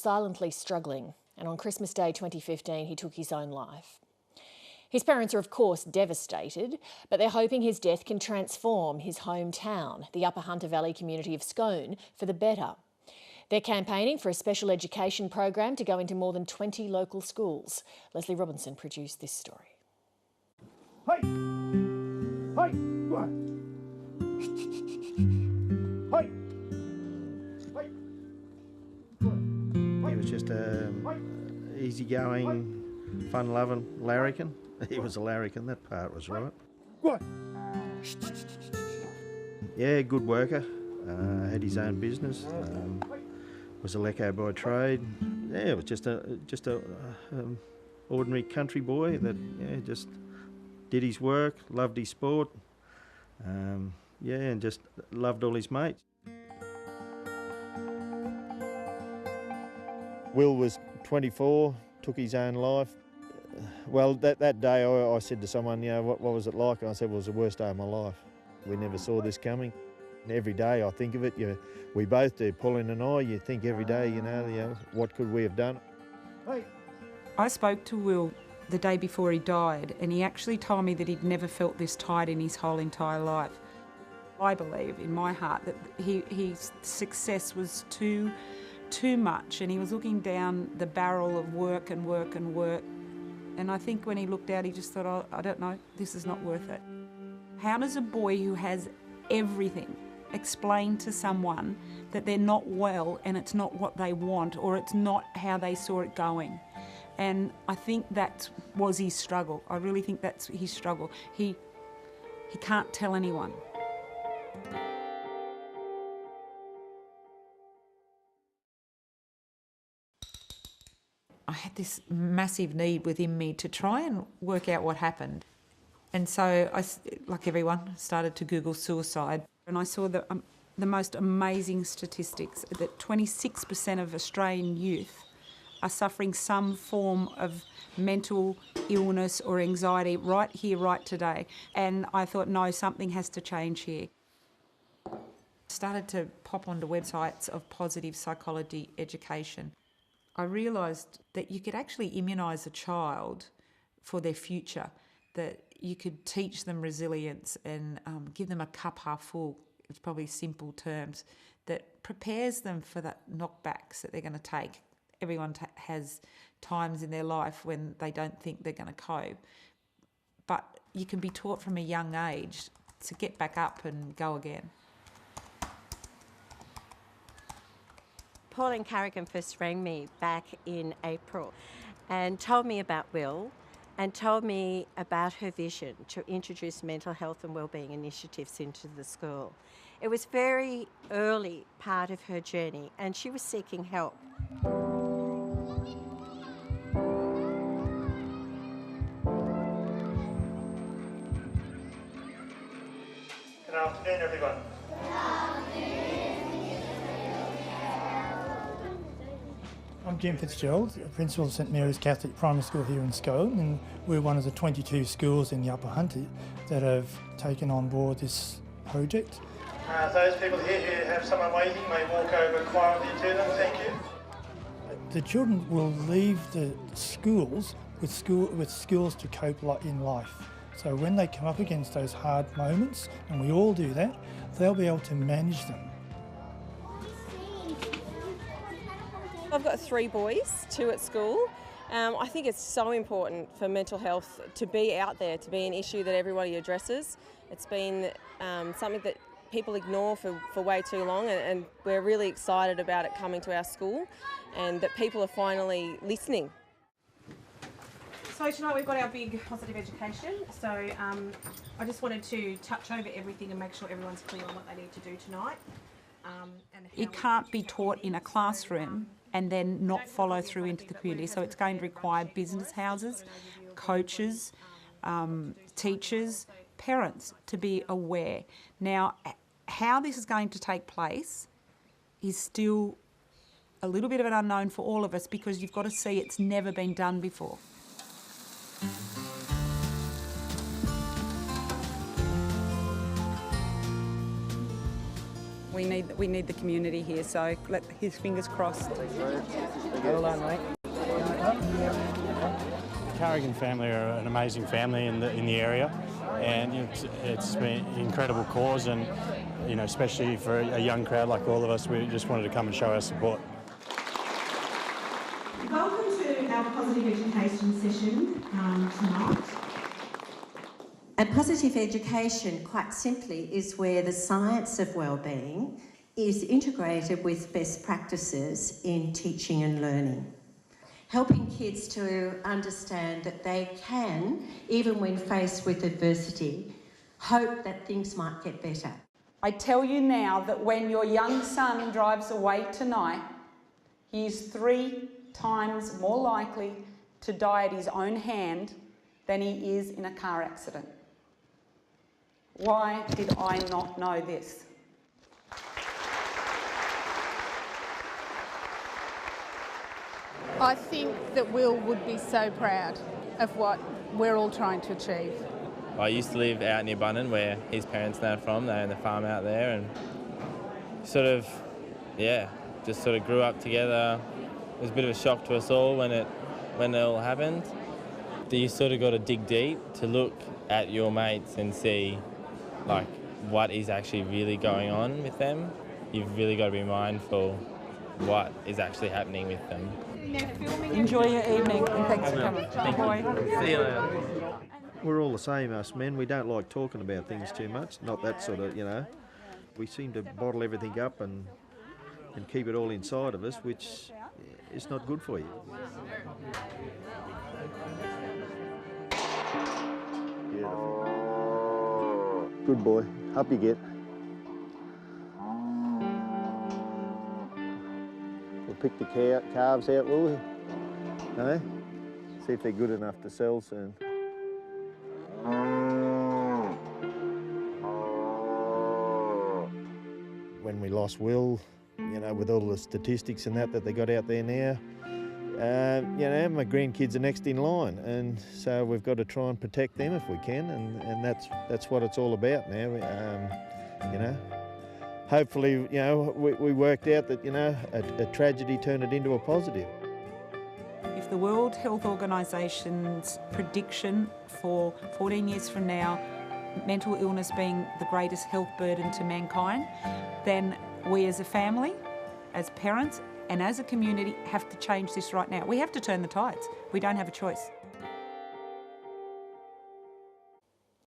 silently struggling, and on Christmas Day 2015 he took his own life. His parents are of course devastated, but they're hoping his death can transform his hometown, the Upper Hunter Valley community of Scone, for the better. They're campaigning for a special education program to go into more than 20 local schools. Leslie Robinson produced this story. Hey! Hey! Go on. Hey! Hey! He was just a easygoing, fun-loving larrikin. He was a larrikin, that part was right. Go on. Yeah, good worker. Had his own business. Was a leco by trade. Yeah, it was just a ordinary country boy that just did his work, loved his sport. And just loved all his mates. Will was 24, took his own life. Well, that day I said to someone, what was it like? And I said, well, it was the worst day of my life. We never saw this coming. And every day I think of it, we both do, Pauline and I, you think every day, what could we have done? Hey. I spoke to Will the day before he died, and he actually told me that he'd never felt this tight in his whole entire life. I believe in my heart that his success was too much, and he was looking down the barrel of work and work and work. And I think when he looked out, he just thought, oh, I don't know, this is not worth it. How does a boy who has everything explain to someone that they're not well and it's not what they want, or it's not how they saw it going? And I think that was his struggle. I really think that's his struggle. He can't tell anyone. I had this massive need within me to try and work out what happened. And so I, like everyone, started to Google suicide. And I saw the most amazing statistics that 26% of Australian youth are suffering some form of mental illness or anxiety right here, right today. And I thought, no, something has to change here. I started to pop onto websites of positive psychology education. I realised that you could actually immunise a child for their future, that you could teach them resilience and give them a cup half full, it's probably simple terms, that prepares them for the knockbacks that they're going to take. Everyone has times in their life when they don't think they're going to cope, but you can be taught from a young age to get back up and go again. Pauline Carrigan first rang me back in April and told me about Will and told me about her vision to introduce mental health and wellbeing initiatives into the school. It was very early part of her journey and she was seeking help. Good afternoon, everyone. I'm Jim Fitzgerald, Principal of St Mary's Catholic Primary School here in Scone, and we're one of the 22 schools in the Upper Hunter that have taken on board this project. Those people here who have someone waiting may walk over quietly to them, thank you. The children will leave the schools with skills to cope in life. So when they come up against those hard moments, and we all do that, they'll be able to manage them. I've got 3 boys, 2 at school. I think it's so important for mental health to be out there, to be an issue that everybody addresses. It's been something that people ignore for way too long, and we're really excited about it coming to our school and that people are finally listening. So tonight we've got our big positive education. So I just wanted to touch over everything and make sure everyone's clear on what they need to do tonight. It can't be taught in a classroom and then not follow through into the community. So it's going to require business houses, coaches, teachers, parents to be aware. Now, how this is going to take place is still a little bit of an unknown for all of us, because you've got to see it's never been done before. We need the community here, so let his fingers crossed. Well done, mate. Carrigan family are an amazing family in the area, and it's been an incredible cause, and especially for a young crowd like all of us, we just wanted to come and show our support. Welcome to our positive education session tonight. And positive education, quite simply, is where the science of wellbeing is integrated with best practices in teaching and learning, helping kids to understand that they can, even when faced with adversity, hope that things might get better. I tell you now that when your young son drives away tonight, he is 3 times more likely to die at his own hand than he is in a car accident. Why did I not know this? I think that Will would be so proud of what we're all trying to achieve. I used to live out near Bunnan, where his parents are from. They own the farm out there, and just sort of grew up together. It was a bit of a shock to us all when it all happened. You sort of got to dig deep to look at your mates and see like what is actually really going on with them. You've really got to be mindful what is actually happening with them. Enjoy your evening and thanks for coming. Thank you. See you later. We're all the same, us men. We don't like talking about things too much. Not that sort of, We seem to bottle everything up and keep it all inside of us, which is not good for you. Beautiful. Good boy. Up you get. We'll pick the calves out, will we? No? See if they're good enough to sell soon. When we lost Will, with all the statistics and that they got out there now, my grandkids are next in line, and so we've got to try and protect them if we can, and that's what it's all about now. Hopefully, we worked out that, a tragedy turned it into a positive. If the World Health Organisation's prediction for 14 years from now, mental illness being the greatest health burden to mankind, then we as a family, as parents and as a community have to change this right now. We have to turn the tides. We don't have a choice.